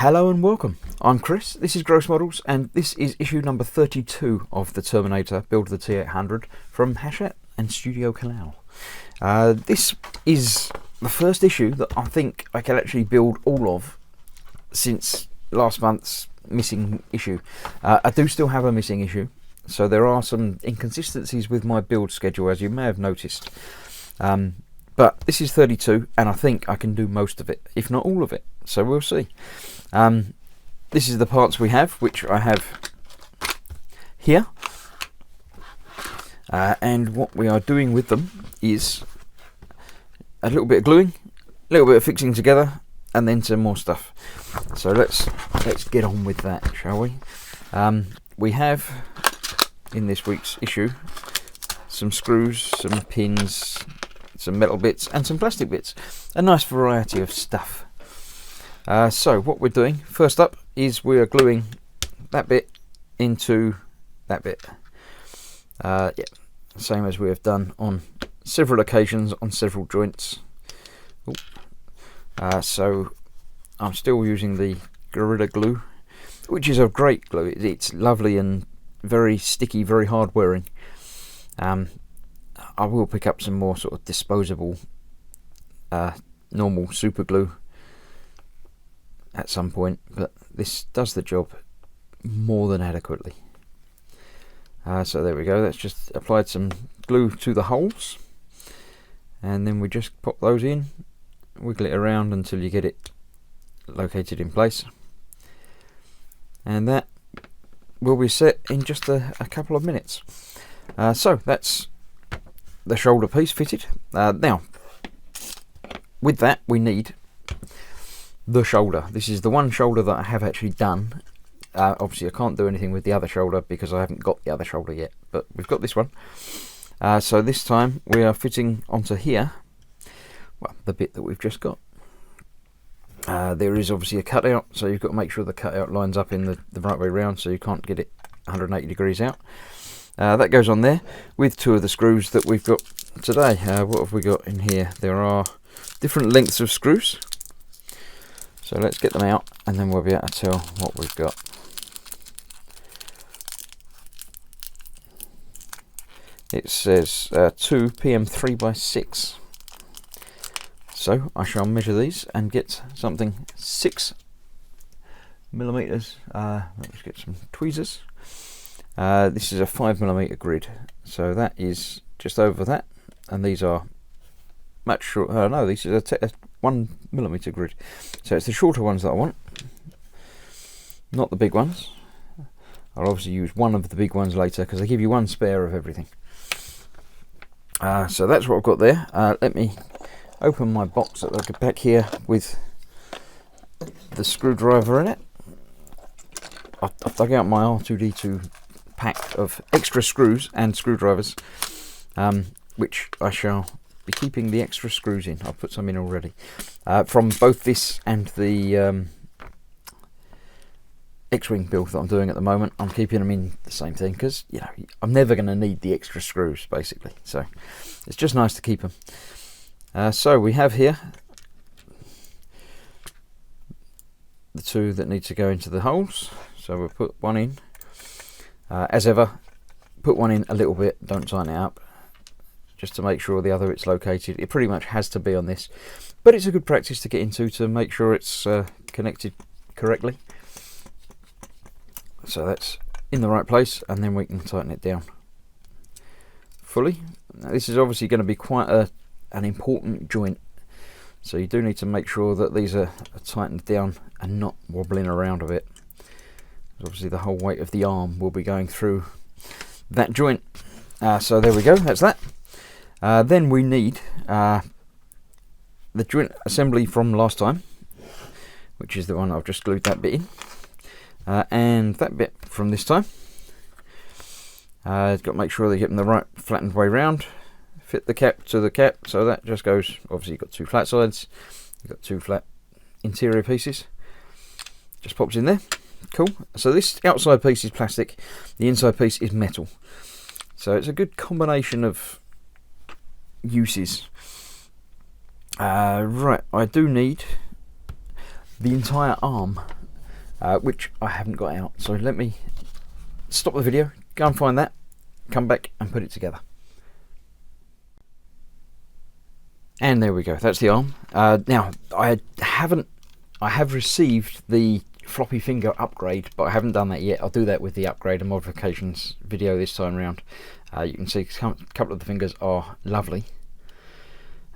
Hello and welcome. I'm Chris, this is Gross Models, and this is issue number 32 of the Terminator Build the T800 from Hachette and Studio Canal. This is the first issue that I think I can actually build all of since last month's missing issue. I do still have a missing issue, so there are some inconsistencies with my build schedule, as you may have noticed. But this is 32, and I think I can do most of it, if not all of it, so we'll see. This is the parts we have, which I have here. And what we are doing with them is a little bit of gluing, a little bit of fixing together, and then some more stuff. So let's get on with that, shall we? We have, in this week's issue, some screws, some pins, some metal bits, and some plastic bits. A nice variety of stuff. So what we're doing, first up, is we are gluing that bit into that bit. Yeah, same as we have done on several occasions on several joints. So I'm still using the Gorilla Glue, which is a great glue. It's lovely and very sticky, very hard wearing. I will pick up some more sort of disposable normal super glue at some point, but this does the job more than adequately. So there we go, that's just applied some glue to the holes, and then we just pop those in, wiggle it around until you get it located in place, and that will be set in just a couple of minutes. So that's the shoulder piece fitted. Now with that we need the shoulder. This is the one shoulder that I have actually done. Obviously I can't do anything with the other shoulder because I haven't got the other shoulder yet, but we've got this one. So this time we are fitting onto here, well, the bit that we've just got. There is obviously a cutout, so you've got to make sure the cutout lines up in the right way round, so you can't get it 180 degrees out. That goes on there with two of the screws that we've got today. What have we got in here? There are different lengths of screws. So let's get them out and then we'll be able to tell what we've got. It says 2 PM 3x6. So I shall measure these and get something 6 millimeters. Let's get some tweezers. This is a 5mm grid, so that is just over that, and these are much shorter. No, this is a 1mm grid, so it's the shorter ones that I want, not the big ones. I'll obviously use one of the big ones later because they give you one spare of everything. So that's what I've got there. Let me open my box at the back here with the screwdriver in it. I've dug out my R2D2 pack of extra screws and screwdrivers, which I shall be keeping the extra screws in. I've put some in already, from both this and the X-Wing build that I'm doing at the moment. I'm keeping them in the same thing because, you know, I'm never going to need the extra screws basically, so it's just nice to keep them. So we have here the two that need to go into the holes, so we'll put one in. As ever, put one in a little bit, don't tighten it up, just to make sure the other it's located. It pretty much has to be on this, but it's a good practice to get into to make sure it's connected correctly. So that's in the right place, and then we can tighten it down fully. Now, this is obviously going to be quite an important joint, so you do need to make sure that these are tightened down and not wobbling around a bit. Obviously the whole weight of the arm will be going through that joint. So there we go, that's that. Then we need the joint assembly from last time, which is the one I've just glued that bit in, and that bit from this time. Got to make sure they get them the right flattened way round. Fit the cap to the cap, so that just goes, obviously you've got two flat sides, you've got two flat interior pieces, just pops in there. Cool. So this outside piece is plastic, the inside piece is metal, so it's a good combination of uses. Right, I do need the entire arm which I haven't got out. So let me stop the video, go and find that, come back and put it together. And there we go, that's the arm. Now, I have received the floppy finger upgrade, but I haven't done that yet. I'll do that with the upgrade and modifications video this time around. You can see a couple of the fingers are lovely.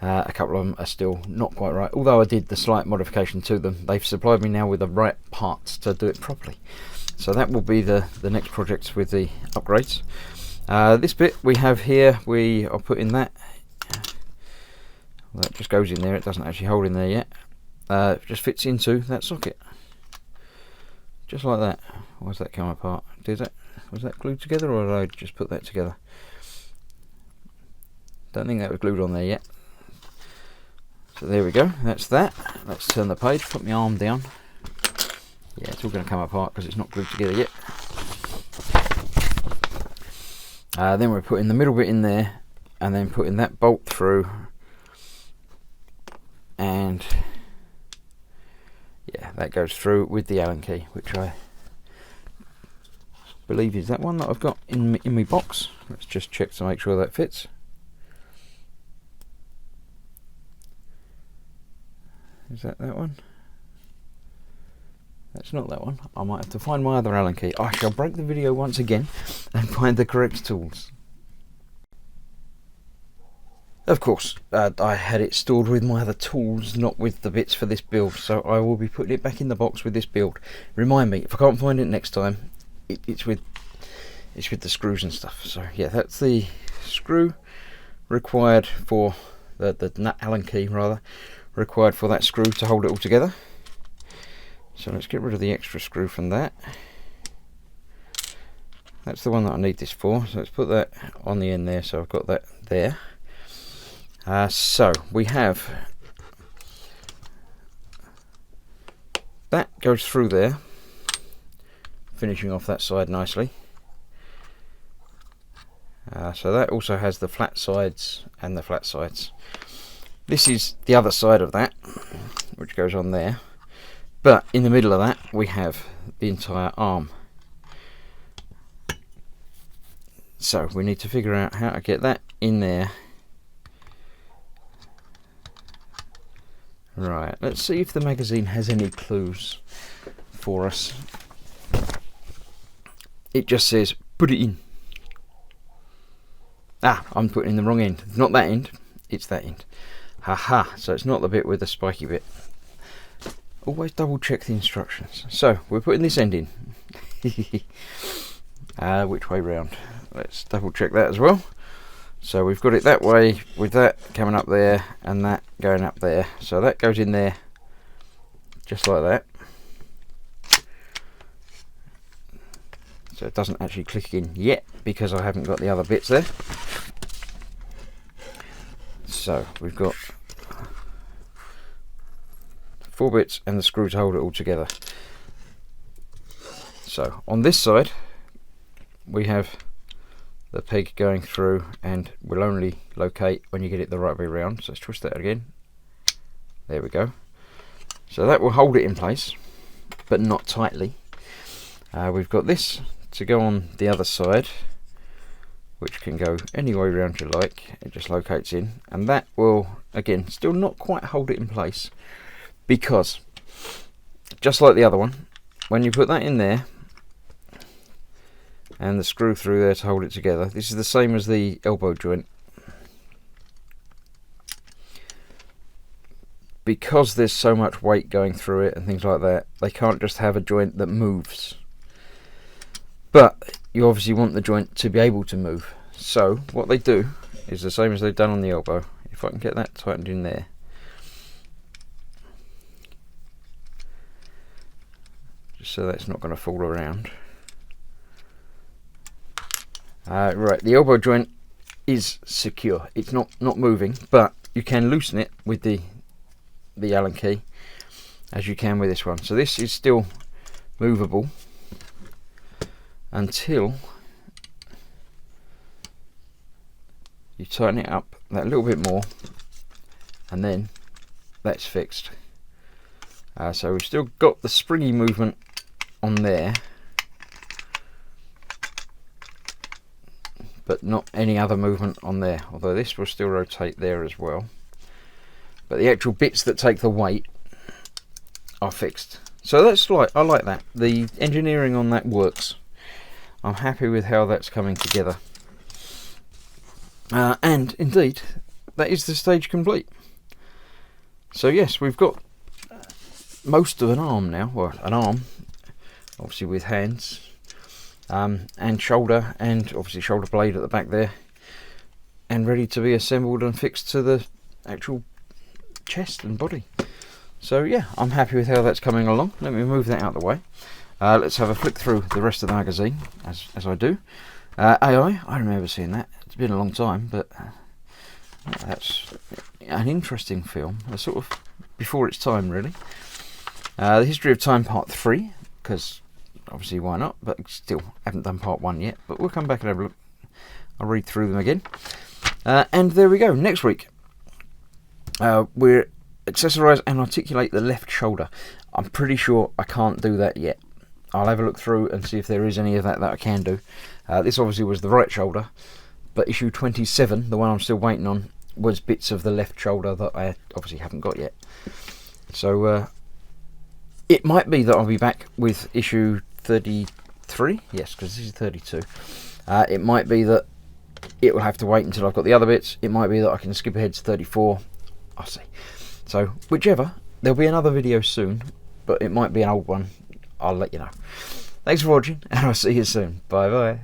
A couple of them are still not quite right, although I did the slight modification to them. They've supplied me now with the right parts to do it properly. So that will be the next project with the upgrades. This bit we have here, we are putting that. That just goes in there, it doesn't actually hold in there yet. It just fits into that socket. Just like that. Why does that come apart? Was that glued together, or did I just put that together? Don't think that was glued on there yet. So there we go, that's that. Let's turn the page, put my arm down. Yeah, it's all going to come apart because it's not glued together yet. Then we're putting the middle bit in there, and then putting that bolt through. And yeah, that goes through with the Allen key, which I believe is that one that I've got in my box. Let's just check to make sure that fits. Is that one? That's not that one. I might have to find my other Allen key. I shall break the video once again and find the correct tools. Of course, I had it stored with my other tools, not with the bits for this build, so I will be putting it back in the box with this build. Remind me, if I can't find it next time, it's with the screws and stuff. So yeah, that's the screw required for the nut Allen key rather, required for that screw to hold it all together. So let's get rid of the extra screw from that. That's the one that I need this for, so let's put that on the end there, so I've got that there. So we have that goes through there, finishing off that side nicely. So that also has the flat sides and the flat sides. This is the other side of that, which goes on there, but in the middle of that we have the entire arm. So we need to figure out how to get that in there. Right, let's see if the magazine has any clues for us. It just says, put it in. Ah, I'm putting in the wrong end. It's not that end, it's that end. Haha, so it's not the bit with the spiky bit. Always double check the instructions. So, we're putting this end in. Which way round? Let's double check that as well. So we've got it that way, with that coming up there and that going up there. So that goes in there just like that. So it doesn't actually click in yet because I haven't got the other bits there. So we've got 4 bits and the screw to hold it all together. So on this side we have the peg going through, and will only locate when you get it the right way around. So let's twist that again. There we go. So that will hold it in place, but not tightly. We've got this to go on the other side, which can go any way around you like. It just locates in, and that will again still not quite hold it in place, because just like the other one, when you put that in there and the screw through there to hold it together, this is the same as the elbow joint. Because there's so much weight going through it and things like that, they can't just have a joint that moves. But you obviously want the joint to be able to move. So what they do is the same as they've done on the elbow. If I can get that tightened in there. Just so that's not going to fall around. Right, the elbow joint is secure. It's not moving, but you can loosen it with the Allen key, as you can with this one. So this is still movable until you tighten it up that little bit more, and then that's fixed. So we've still got the springy movement on there, but not any other movement on there, although this will still rotate there as well. But the actual bits that take the weight are fixed. So that's I like that. The engineering on that works. I'm happy with how that's coming together. And indeed, that is the stage complete. So yes, we've got most of an arm now, well, an arm, obviously with hands, and shoulder, and obviously shoulder blade at the back there, and ready to be assembled and fixed to the actual chest and body. So yeah, I'm happy with how that's coming along. Let me move that out of the way. Let's have a flick through the rest of the magazine, as I do. AI, I remember seeing that. It's been a long time, but that's an interesting film. It's sort of before its time, really. The History of Time Part 3, because obviously why not, but still haven't done Part 1 yet, but we'll come back and have a look. I'll read through them again. And there we go. Next week, we're accessorise and articulate the left shoulder. I'm pretty sure I can't do that yet. I'll have a look through and see if there is any of that I can do. This obviously was the right shoulder, but issue 27, the one I'm still waiting on, was bits of the left shoulder that I obviously haven't got yet. So it might be that I'll be back with issue 33, yes, because this is 32. It might be that it will have to wait until I've got the other bits. It might be that I can skip ahead to 34. I'll see. So whichever, there'll be another video soon, but it might be an old one. I'll let you know. Thanks for watching, and I'll see you soon. Bye bye.